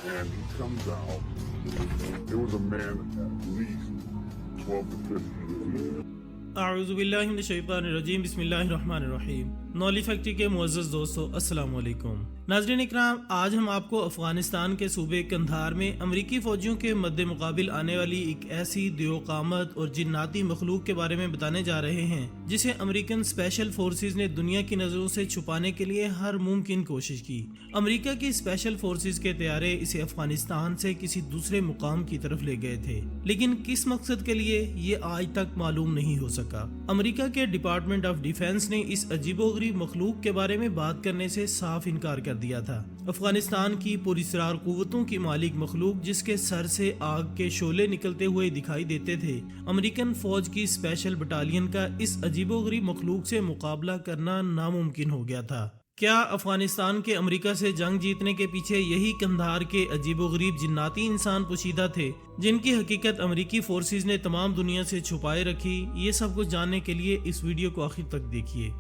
and he comes out. There was a man at least 12 to 15 feet. आऊज़ुबिल्लाहिमिनश्शैतानिर्रजीम बिस्मिल्लाहिर्रहमानिर्रहीम। नॉली factory के मुअज़्ज़ज़ दोस्तों, अस्सलाम वालेकुम। नाज़रीन इकराम, आज हम आपको अफ़गानिस्तान के सूबे कंधार में अमरीकी फ़ौजियों के मद्दे मुकाबिल आने वाली एक ऐसी दियोक़ामत और जिन्नाती मखलूक के बारे में बताने जा रहे हैं जिसे अमेरिकन स्पेशल फोर्सेस ने दुनिया की नज़रों से छुपाने के लिए हर मुमकिन कोशिश की। अमेरिका की स्पेशल फोर्सेस के तैयारे इसे अफ़गानिस्तान से किसी दूसरे मुकाम की तरफ ले गए थे, लेकिन किस मकसद के लिए ये आज तक मालूम नहीं हो सका। अमेरिका के डिपार्टमेंट ऑफ डिफेंस ने इस अजीबोगरीब मखलूक के बारे में बात करने से साफ इनकार कर दिया था। अफगानिस्तान की पुरस्रार कुव्वतों की मालिक मखलूक, जिसके सर से आग के शोले निकलते हुए दिखाई देते थे, अमेरिकन फौज की स्पेशल बटालियन का इस अजीबोगरीब मखलूक से मुकाबला करना नामुमकिन हो गया था। क्या अफगानिस्तान के अमेरिका से जंग जीतने के पीछे यही कंधार के अजीबोगरीब जिन्नाती इंसान पोशीदा थे, जिनकी हकीकत अमेरिकी फोर्सेस ने तमाम दुनिया से छुपाए रखी? ये सब कुछ जानने के लिए इस वीडियो को आखिर तक देखिए।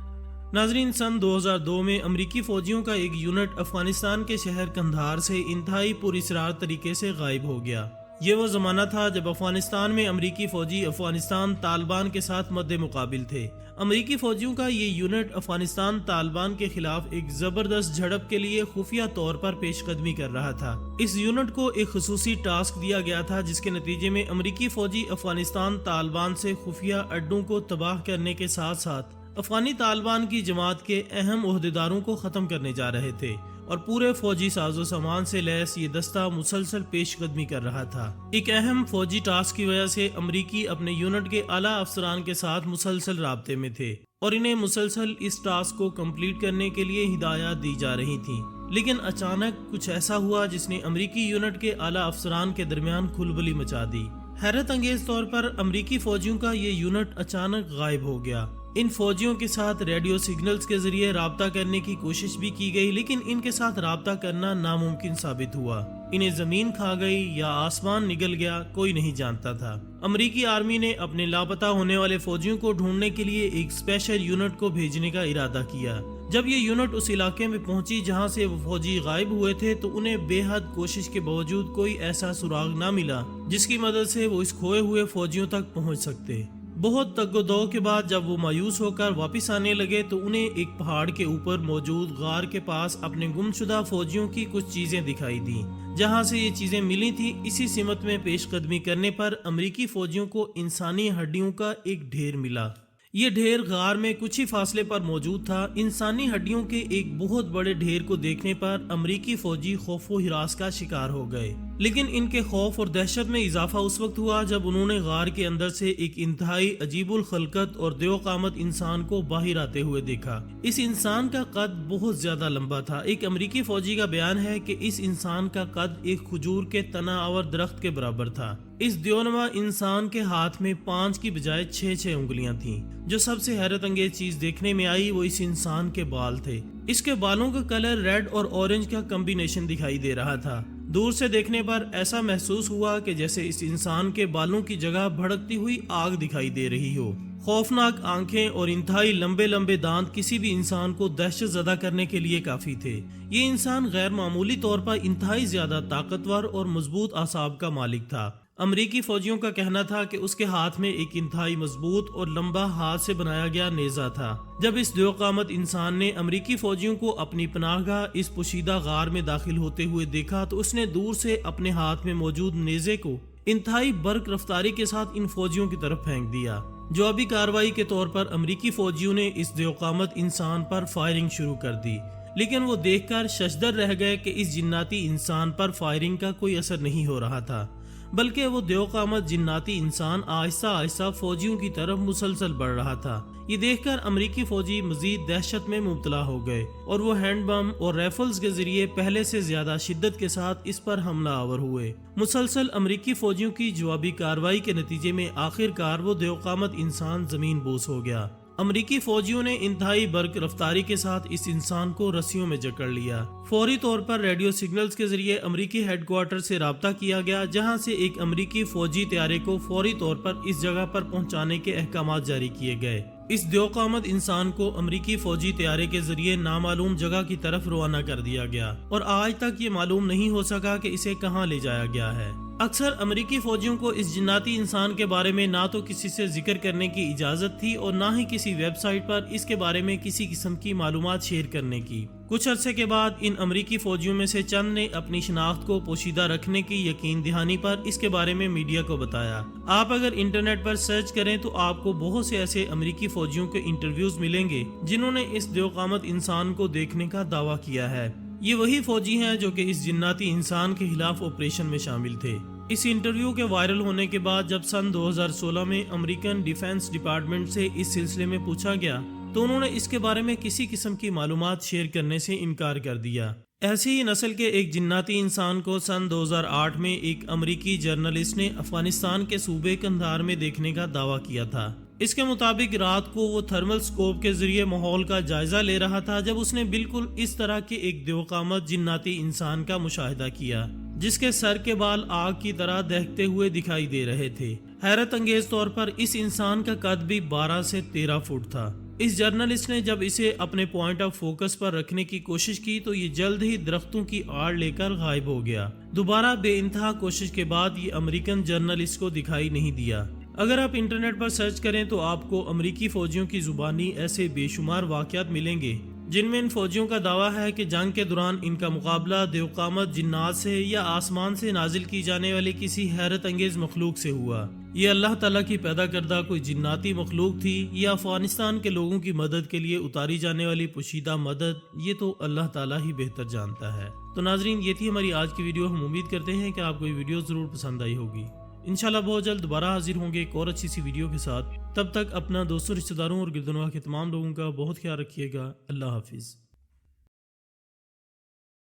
नाजरीन, सन 2002 में अमेरिकी फौजियों का एक यूनिट अफगानिस्तान के शहर कंधार से इंतहाई पुरस्रार तरीके से गायब हो गया। ये वो जमाना था जब अफगानिस्तान में अमेरिकी फौजी अफगानिस्तान तालिबान के साथ मद्दे मुकाबिल थे। अमेरिकी फौजियों का ये यूनिट अफगानिस्तान तालिबान के खिलाफ एक जबरदस्त झड़प के लिए खुफिया तौर पर पेशकदमी कर रहा था। इस यूनिट को एक खुसूसी टास्क दिया गया था, जिसके नतीजे में अमेरिकी फौजी अफगानिस्तान तालिबान से खुफिया अड्डों को तबाह करने के साथ साथ अफगानी तालिबान की जमात के अहम ओहदेदारों को खत्म करने जा रहे थे, और पूरे फौजी साजो सामान से लैस ये दस्ता मुसलसल पेशकदमी कर रहा था। एक अहम फौजी टास्क की वजह से अमरीकी अपने यूनिट के आला अफसरान के साथ मुसलसल राब्ते में थे और इन्हें मुसलसल इस टास्क को कंप्लीट करने के लिए हिदायत दी जा रही थी। लेकिन अचानक कुछ ऐसा हुआ जिसने अमरीकी यूनिट के आला अफसरान के दरमियान खुलबली मचा दी। हैरत अंगेज तौर पर अमरीकी फौजियों का ये यूनिट अचानक गायब हो गया। इन फौजियों के साथ रेडियो सिग्नल्स के जरिए राब्ता करने की कोशिश भी की गई, लेकिन इनके साथ राब्ता करना नामुमकिन साबित हुआ। इन्हें जमीन खा गई या आसमान निगल गया, कोई नहीं जानता था। अमरीकी आर्मी ने अपने लापता होने वाले फौजियों को ढूंढने के लिए एक स्पेशल यूनिट को भेजने का इरादा किया। जब ये यूनिट उस इलाके में पहुंची जहां से वो फौजी गायब हुए थे, तो उन्हें बेहद कोशिश के बावजूद कोई ऐसा सुराग ना मिला जिसकी मदद से वो इस खोए हुए फौजियों तक पहुंच सकते। बहुत तगदो के बाद जब वो मायूस होकर वापस आने लगे, तो उन्हें एक पहाड़ के ऊपर मौजूद गार के पास अपने गुमशुदा फौजियों की कुछ चीजें दिखाई दी। जहां से ये चीजें मिली थी, इसी सिमत में पेशकदमी करने पर अमरीकी फौजियों को इंसानी हड्डियों का एक ढेर मिला। ये ढेर गार में कुछ ही फासले पर मौजूद था। इंसानी हड्डियों के एक बहुत बड़े ढेर को देखने पर अमरीकी फौजी खौफ व हिरास का शिकार हो गए, लेकिन इनके खौफ और दहशत में इजाफा उस वक्त हुआ जब उन्होंने गार के अंदर से एक इंतहाई अजीबुल खलकत और देवकामत इंसान को बाहर आते हुए देखा। इस इंसान का कद बहुत ज्यादा लंबा था। एक अमरीकी फौजी का बयान है कि इस इंसान का कद एक खजूर के तनावर दरख्त के बराबर था। इस दियोनमा इंसान के हाथ में 5 की बजाय 6 उंगलियां थीं। जो सबसे हैरत अंगेज चीज देखने में आई वो इस इंसान के बाल थे। इसके बालों का कलर रेड और ऑरेंज का कॉम्बिनेशन दिखाई दे रहा था। दूर से देखने पर ऐसा महसूस हुआ कि जैसे इस इंसान के बालों की जगह भड़कती हुई आग दिखाई दे रही हो। खौफनाक आंखें और इंतहाई लंबे लंबे दांत किसी भी इंसान को दहशत ज़दा करने के लिए काफी थे। ये इंसान गैर मामूली तौर पर इंतहाई ज्यादा ताकतवर और मजबूत आसाब का मालिक था। अमरीकी फौजियों का कहना था कि उसके हाथ में एक इंतहाई मजबूत और लंबा हाथ से बनाया गया नेजा था। जब इस देवकामत इंसान ने अमरीकी फौजियों को अपनी पनाहगाह इस पोशीदा गार में दाखिल होते हुए देखा, तो उसने दूर से अपने हाथ में मौजूद नेजे को इंतहाई बर्क रफ्तारी के साथ इन फौजियों की तरफ फेंक दिया। जवाबी कार्रवाई के तौर पर अमरीकी फौजियों ने इस देवकामत इंसान पर फायरिंग शुरू कर दी, लेकिन वो देखकर शशदर रह गए कि इस जिन्नाती इंसान पर फायरिंग का कोई असर नहीं हो रहा था, बल्कि वो देवकामत जिन्नाती इंसान आहिस्ता आहिस्ता फौजियों की तरफ मुसलसल बढ़ रहा था। ये देखकर अमरीकी फौजी मजीद दहशत में मुब्तला हो गए और वो हैंड बम और राइफल्स के जरिए पहले से ज्यादा शिद्दत के साथ इस पर हमला आवर हुए। मुसलसल अमरीकी फौजियों की जवाबी कार्रवाई के नतीजे में आखिरकार वो देवकामत इंसान जमीन बोस हो गया। अमरीकी फौजियों ने इंतहाई बर्क रफ्तारी के साथ इस इंसान को रस्सियों में जकड़ लिया। फौरी तौर पर रेडियो सिग्नल्स के जरिए अमरीकी हेडक्वार्टर से राब्ता किया गया, जहां से एक अमरीकी फौजी तैयारे को फौरी तौर पर इस जगह पर पहुंचाने के अहकामात जारी किए गए। اس دیوقامت انسان کو امریکی فوجی طیارے کے ذریعے نامعلوم جگہ کی طرف روانہ کر دیا گیا اور آج تک یہ معلوم نہیں ہو سکا کہ اسے کہاں لے جایا گیا ہے۔ اکثر امریکی فوجیوں کو اس جناتی انسان کے بارے میں نہ تو کسی سے ذکر کرنے کی اجازت تھی اور نہ ہی کسی ویب سائٹ پر اس کے بارے میں کسی قسم کی معلومات شیئر کرنے کی۔ کچھ عرصے کے بعد ان امریکی فوجیوں میں سے چند نے اپنی شناخت کو پوشیدہ رکھنے کی یقین دہانی پر اس کے بارے میں میڈیا کو بتایا۔ آپ اگر انٹرنیٹ پر سرچ کریں تو آپ کو بہت سے ایسے امریکی فوجیوں کے انٹرویوز ملیں گے جنہوں نے اس دیوقامت انسان کو دیکھنے کا دعویٰ کیا ہے۔ یہ وہی فوجی ہیں جو کہ اس جناتی انسان کے خلاف آپریشن میں شامل تھے۔ اس انٹرویو کے وائرل ہونے کے بعد جب سن 2016 میں امریکن ڈیفنس ڈپارٹمنٹ سے اس سلسلے میں پوچھا گیا تو انہوں نے اس کے بارے میں کسی قسم کی معلومات شیئر کرنے سے انکار کر دیا۔ ایسی ہی نسل کے ایک جناتی انسان کو سن 2008 میں ایک امریکی جرنلسٹ نے افغانستان کے صوبے قندھار میں دیکھنے کا دعویٰ کیا تھا۔ اس کے مطابق رات کو وہ تھرمل سکوپ کے ذریعے ماحول کا جائزہ لے رہا تھا جب اس نے بالکل اس طرح کے ایک دیوقامت جناتی انسان کا مشاہدہ کیا جس کے سر کے بال آگ کی طرح دہکتے ہوئے دکھائی دے رہے تھے۔ حیرت انگیز طور پر اس انسان کا قد بھی 12 سے 13 فٹ تھا۔ اس جرنلسٹ نے جب اسے اپنے پوائنٹ آف فوکس پر رکھنے کی کوشش کی تو یہ جلد ہی درختوں کی آڑ لے کر غائب ہو گیا۔ دوبارہ بے انتہا کوشش کے بعد یہ امریکن جرنلسٹ کو دکھائی نہیں دیا۔ اگر آپ انٹرنیٹ پر سرچ کریں تو آپ کو امریکی فوجیوں کی زبانی ایسے بے شمار واقعات ملیں گے جن میں ان فوجیوں کا دعویٰ ہے کہ جنگ کے دوران ان کا مقابلہ دیوقامت جنات سے یا آسمان سے نازل کی جانے والی کسی حیرت انگیز مخلوق سے ہوا۔ یہ اللہ تعالیٰ کی پیدا کردہ کوئی جناتی مخلوق تھی یا افغانستان کے لوگوں کی مدد کے لیے اتاری جانے والی پوشیدہ مدد، یہ تو اللہ تعالیٰ ہی بہتر جانتا ہے۔ تو ناظرین، یہ تھی ہماری آج کی ویڈیو۔ ہم امید کرتے ہیں کہ آپ کو یہ ویڈیو ضرور پسند آئی ہوگی۔ انشاءاللہ بہت جلد دوبارہ حاضر ہوں گے ایک اور اچھی سی ویڈیو کے ساتھ۔ تب تک اپنا دوستوں، رشتہ داروں اور گردنواح کے تمام لوگوں کا بہت خیال رکھیے گا۔ اللہ حافظ۔